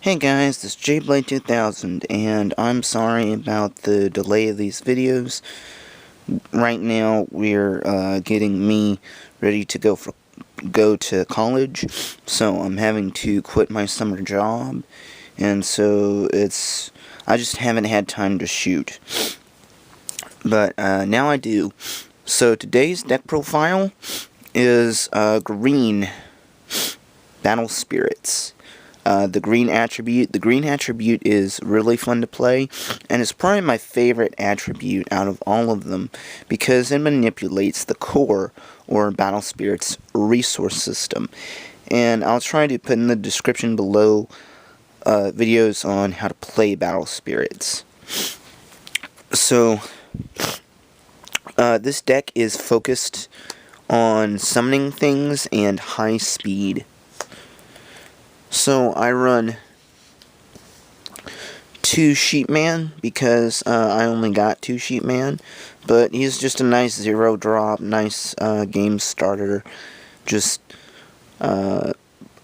Hey guys, this is JBlade2000, and I'm sorry about the delay of these videos. Right now, we're getting me ready to go to college, so I'm having to quit my summer job, and so I just haven't had time to shoot. But now I do. So today's deck profile is green Battle Spirits. The green attribute is really fun to play, and it's probably my favorite attribute out of all of them, because it manipulates the core, or Battle Spirit's resource system. And I'll try to put in the description below videos on how to play Battle Spirits. So, this deck is focused on summoning things and high speed. So I run 2 Sheepman because I only got 2 Sheepman, but he's just a nice 0-drop, nice game starter, just a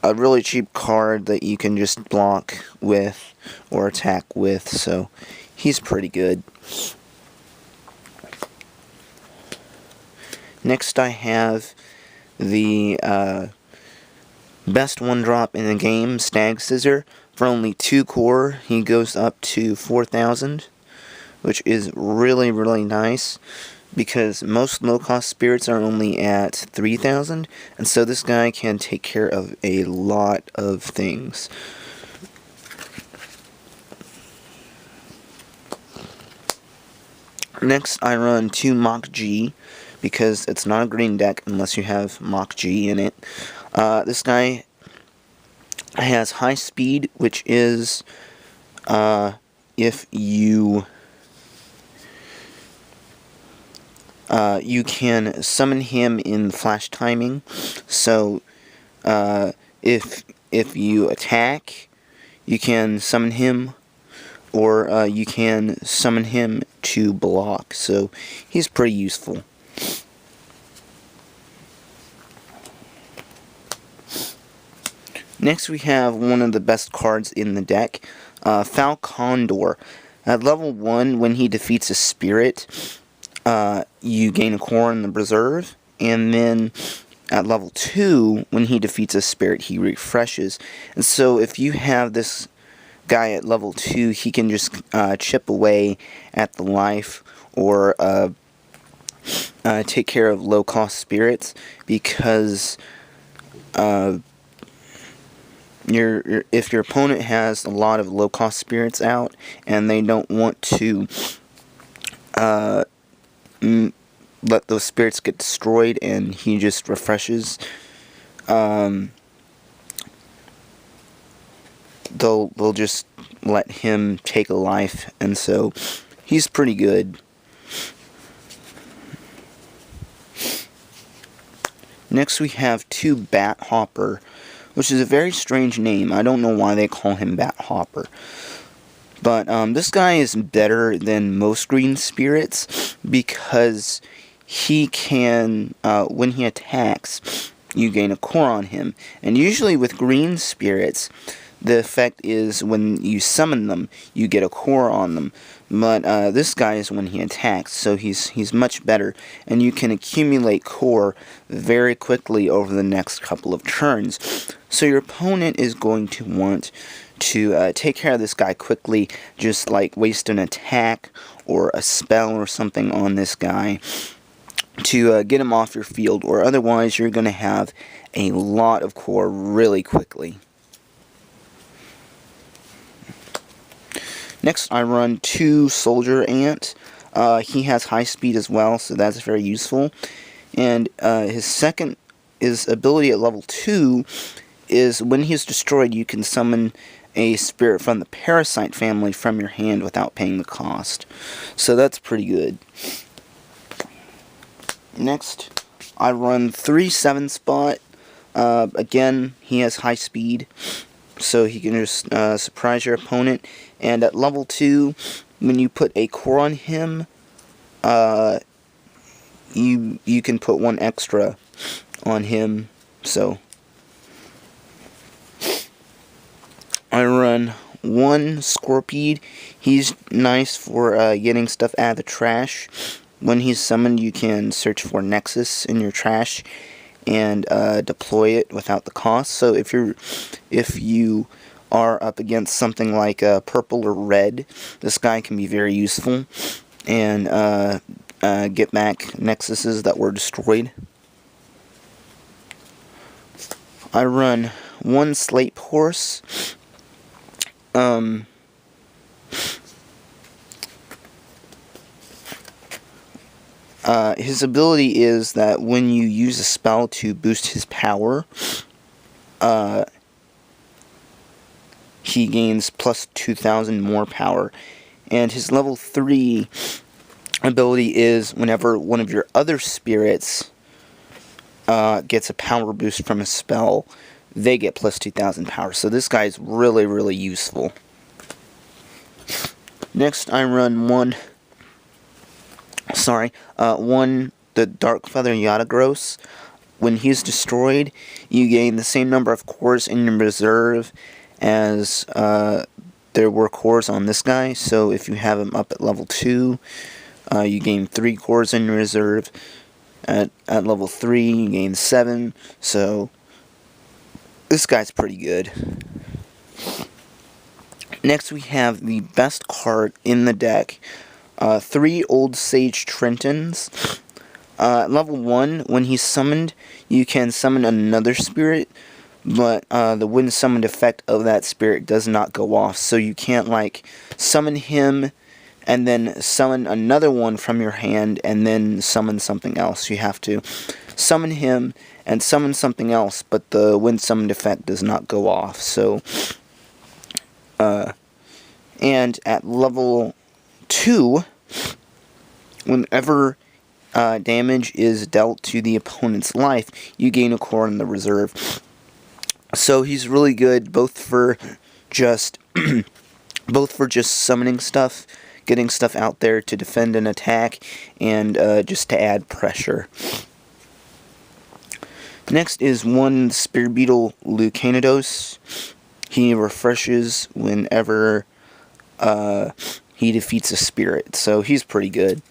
really cheap card that you can just block with or attack with, so he's pretty good. Next I have the best 1-drop in the game, Stag Scissor. For only 2 core, he goes up to 4,000, which is really, really nice, because most low-cost spirits are only at 3,000, and so this guy can take care of a lot of things. Next, I run 2 Mach G, because it's not a green deck unless you have Mach G in it. This guy has high speed, which is if you can summon him in flash timing. So if you attack, you can summon him, or you can summon him to block. So he's pretty useful. Next we have one of the best cards in the deck, Falcondor. At level 1, when he defeats a spirit, you gain a core in the reserve, and then at level 2, when he defeats a spirit, he refreshes. And so if you have this guy at level 2, he can just chip away at the life, or take care of low-cost spirits, because if your opponent has a lot of low-cost spirits out, and they don't want to let those spirits get destroyed, and he just refreshes, they'll just let him take a life, and so he's pretty good. Next we have 2 Bat Hopper, which is a very strange name. I don't know why they call him Bat Hopper. But this guy is better than most green spirits, because he can, when he attacks, you gain a core on him. And usually with green spirits, the effect is when you summon them, you get a core on them. But this guy is when he attacks, so he's much better, and you can accumulate core very quickly over the next couple of turns. So your opponent is going to want to take care of this guy quickly, just like waste an attack or a spell or something on this guy to get him off your field, or otherwise you're going to have a lot of core really quickly. Next, I run 2 Soldier Ant. He has high speed as well, so that's very useful. And his ability at level 2 is when he's destroyed, you can summon a spirit from the Parasite family from your hand without paying the cost. So that's pretty good. Next, I run 3 7-spot. Again, he has high speed, so he can just surprise your opponent. And at level 2, when you put a core on him, you can put 1 extra on him. So I run 1 Scorpede. He's nice for getting stuff out of the trash. When he's summoned, you can search for Nexus in your trash and deploy it without the cost. So if you are up against something like purple or red, this guy can be very useful and get back Nexuses that were destroyed. I run 1 Slate Horse. His ability is that when you use a spell to boost his power, he gains plus 2,000 more power. And his level 3 ability is whenever one of your other spirits gets a power boost from a spell, they get plus 2,000 power. So this guy is really, really useful. Next, I run one the Dark Feather Yatagoroth. When he's destroyed, you gain the same number of cores in your reserve as there were cores on this guy. So if you have him up at level 2, you gain 3 cores in your reserve. At level 3, you gain 7. So this guy's pretty good. Next, we have the best card in the deck. 3 Old Sage Trentons. Level 1, when he's summoned, you can summon another spirit, but the when summoned effect of that spirit does not go off. So you can't, like, summon him and then summon another one from your hand and then summon something else. You have to summon him and summon something else, but the when summoned effect does not go off. So, and at level 2, whenever damage is dealt to the opponent's life, you gain a core in the reserve. So he's really good both for just summoning stuff, getting stuff out there to defend an attack, and just to add pressure. Next is 1 Spear Beetle Lucanidos. He refreshes whenever he defeats a spirit, so he's pretty good.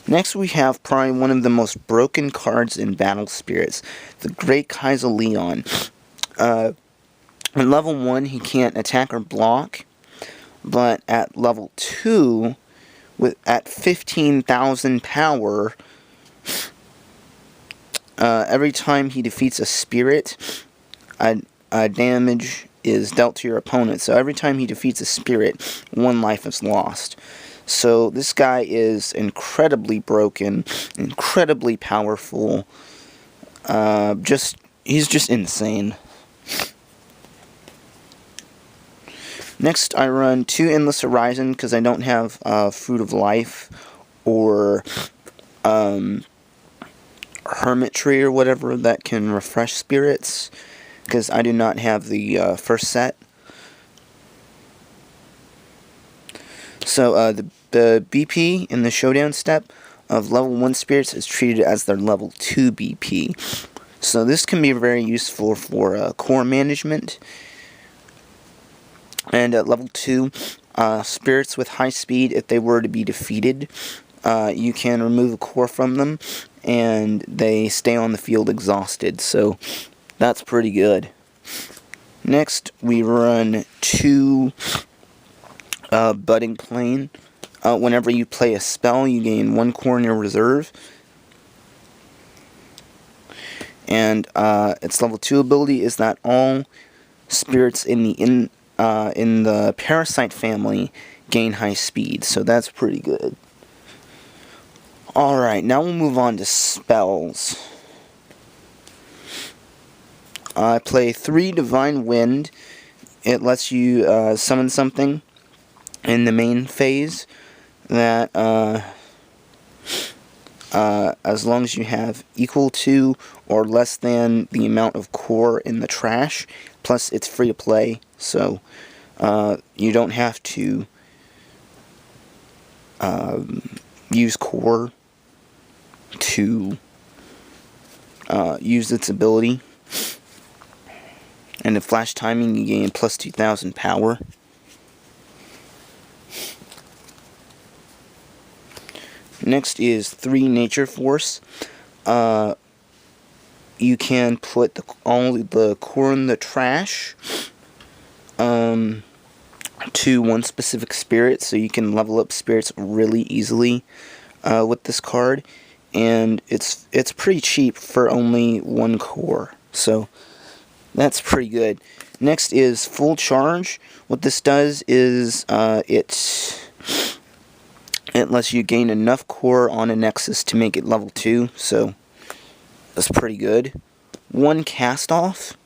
Next we have probably one of the most broken cards in Battle Spirits, the Great Kaisa-Leon. At level 1 he can't attack or block, but at level 2, at 15,000 power, every time he defeats a spirit, damage is dealt to your opponent. So every time he defeats a spirit, 1 life is lost. So this guy is incredibly broken, incredibly powerful. He's just insane. Next, I run 2 Endless Horizon because I don't have Fruit of Life or Hermit Tree or whatever that can refresh spirits, because I do not have the first set. So the BP in the showdown step of level 1 spirits is treated as their level 2 BP. So this can be very useful for core management. And at level 2, spirits with high speed, if they were to be defeated, you can remove a core from them, and they stay on the field exhausted. So that's pretty good. Next, we run 2 Budding Plane. Whenever you play a spell, you gain 1 core in your reserve. And its level 2 ability is that all spirits in the Parasite family gain high speed, so that's pretty good. Alright, now we'll move on to spells. I play 3 Divine Wind. It lets you summon something in the main phase that as long as you have equal to or less than the amount of core in the trash, plus it's free to play, so you don't have to use core to use its ability. And in flash timing, you gain plus 2,000 power. Next is 3 Nature Force. You can put all the core in the trash to one specific spirit, so you can level up spirits really easily with this card. And it's pretty cheap for only 1 core, so that's pretty good. Next is Full Charge. What this does is it lets you gain enough core on a Nexus to make it level 2, so that's pretty good. 1 Cast Off.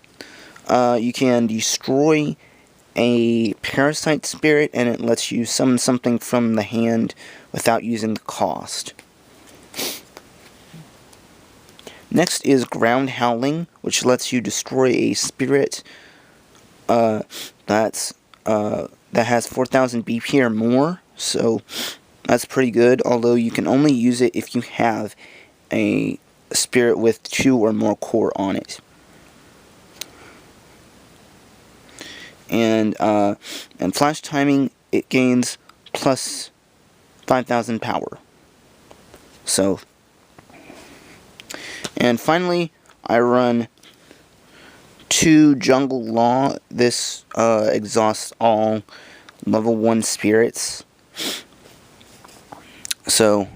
You can destroy a Parasite Spirit, and it lets you summon something from the hand without using the cost. Next is Ground Howling, which lets you destroy a spirit that has 4,000 BP or more, so that's pretty good, although you can only use it if you have a spirit with 2 or more core on it. And flash timing, it gains plus 5,000 power. So, and finally, I run 2 Jungle Law. This exhausts all level 1 spirits. So,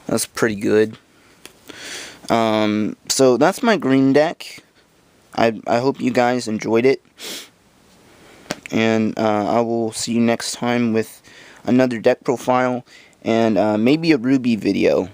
that's pretty good. So that's my green deck. I hope you guys enjoyed it. And I will see you next time with another deck profile and maybe a Ruby video.